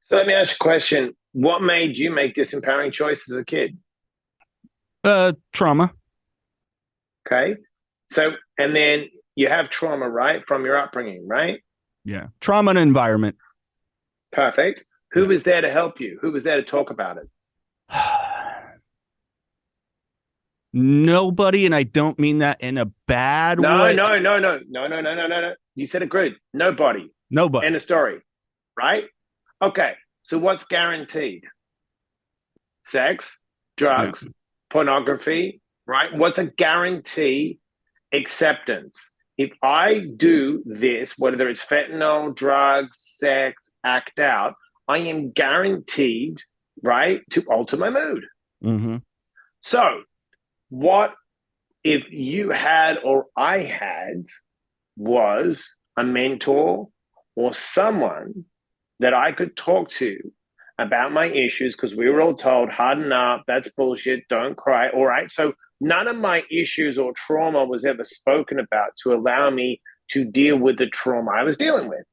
So let me ask you a question. What made you make disempowering choices as a kid? Trauma. Okay. So, and then you have trauma, right? From your upbringing, right? Yeah. Trauma and environment. Perfect. Who Yeah. was there to help you? Who was there to talk about it? Nobody, and I don't mean that in a bad No, way. no, no, no, no, no, no, no, no, no. You said it good. Nobody. End Nobody. of story, right? Okay. So what's guaranteed? Sex, Yeah. drugs, pornography, right? What's a guarantee? Acceptance. If I do this, whether it's fentanyl, drugs, sex, act out, I am guaranteed, right, to alter my mood. Mm-hmm. So, what if you had or I had was a mentor or someone that I could talk to about my issues because we were all told, harden up, that's bullshit, don't cry. All right. So none of my issues or trauma was ever spoken about to allow me to deal with the trauma I was dealing with.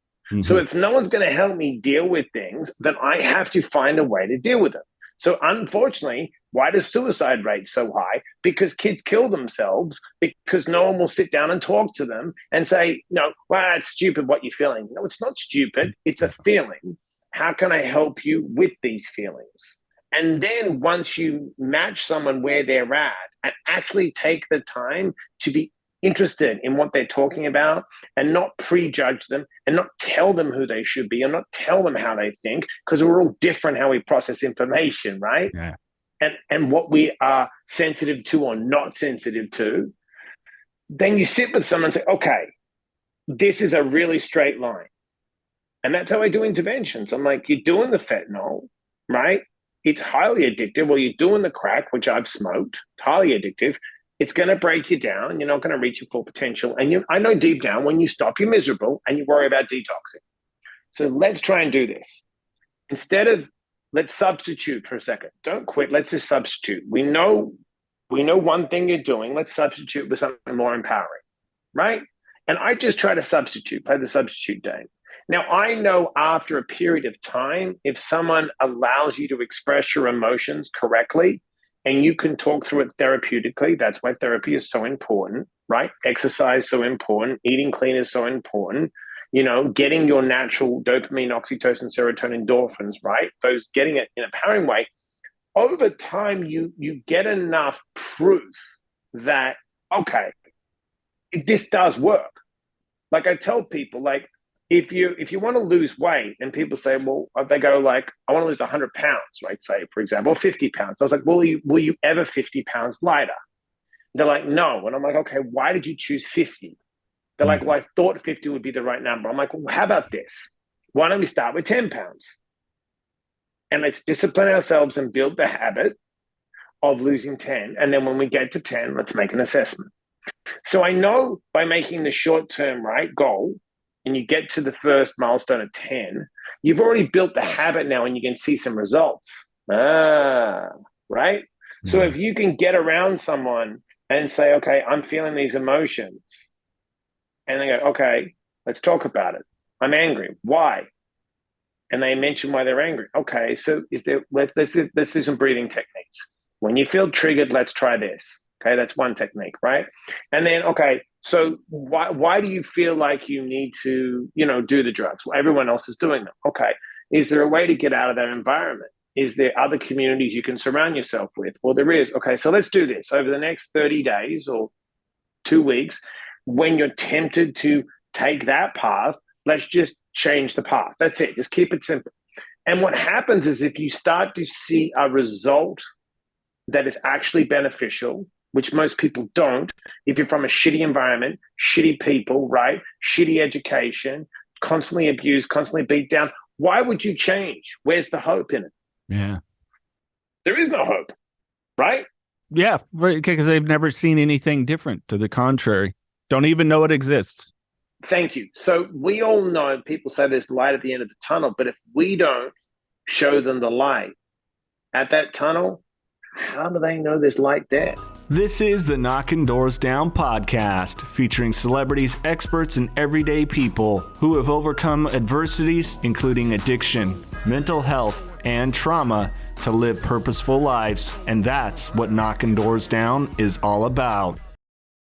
So Mm-hmm. if no one's going to help me deal with things, then I have to find a way to deal with them. So unfortunately, why does suicide rate so high? Because kids kill themselves because no one will sit down and talk to them and say, no, well, it's stupid what you're feeling. No, it's not stupid. It's a feeling. How can I help you with these feelings? And then once you match someone where they're at and actually take the time to be interested in what they're talking about and not prejudge them and not tell them who they should be and not tell them how they think, because we're all different how we process information, right? Yeah. And what we are sensitive to or not sensitive to, then you sit with someone and say, okay, this is a really straight line. And that's how I do interventions. I'm like, you're doing the fentanyl, right? It's highly addictive. Well, you're doing the crack, which I've smoked. It's highly addictive. It's going to break you down. You're not going to reach your full potential. And I know deep down when you stop, you're miserable and you worry about detoxing. So let's try and do this. Instead of let's substitute for a second. Don't quit. Let's just substitute. We know one thing you're doing. Let's substitute with something more empowering, right? And I just try to substitute, play the substitute game. Now, I know after a period of time, if someone allows you to express your emotions correctly and you can talk through it therapeutically, that's why therapy is so important, right? Exercise is so important, eating clean is so important, getting your natural dopamine, oxytocin, serotonin, endorphins, right? Those getting it in a powering way. Over time, you get enough proof that, okay, this does work. Like I tell people, like if you want to lose weight, and people say, well, they go like, I want to lose 100 pounds, right? Say, for example, 50 pounds. I was like, will you ever 50 pounds lighter? They're like, no. And I'm like, okay, why did you choose 50? They're like, Mm-hmm. well, I thought 50 would be the right number. I'm like, well, how about this? Why don't we start with 10 pounds? And let's discipline ourselves and build the habit of losing 10. And then when we get to 10, let's make an assessment. So I know by making the short term right goal and you get to the first milestone of 10, you've already built the habit now and you can see some results. Right? So Yeah. if you can get around someone and say, okay, I'm feeling these emotions, and they go, okay, let's talk about it. I'm angry. Why? And they mention why they're angry. Okay, so is there? Let's do some breathing techniques. When you feel triggered, let's try this. Okay, that's one technique, right? And then, okay, so why do you feel like you need to do the drugs? Well, everyone else is doing them. Okay, is there a way to get out of that environment? Is there other communities you can surround yourself with? Well, there is. Okay, so let's do this over the next 30 days or 2 weeks. When you're tempted to take that path, let's just change the path. That's it. Just keep it simple. And what happens is if you start to see a result that is actually beneficial, which most people don't, if you're from a shitty environment, shitty people, right? Shitty education, constantly abused, constantly beat down, why would you change? Where's the hope in it? Yeah. There is no hope, right? Yeah. Because they've never seen anything different. To the contrary, don't even know it exists. Thank you. So we all know people say there's light at the end of the tunnel, but if we don't show them the light at that tunnel, how do they know there's light there? This is the Knocking Doors Down podcast, featuring celebrities, experts, and everyday people who have overcome adversities, including addiction, mental health, and trauma, to live purposeful lives. And that's what Knocking Doors Down is all about.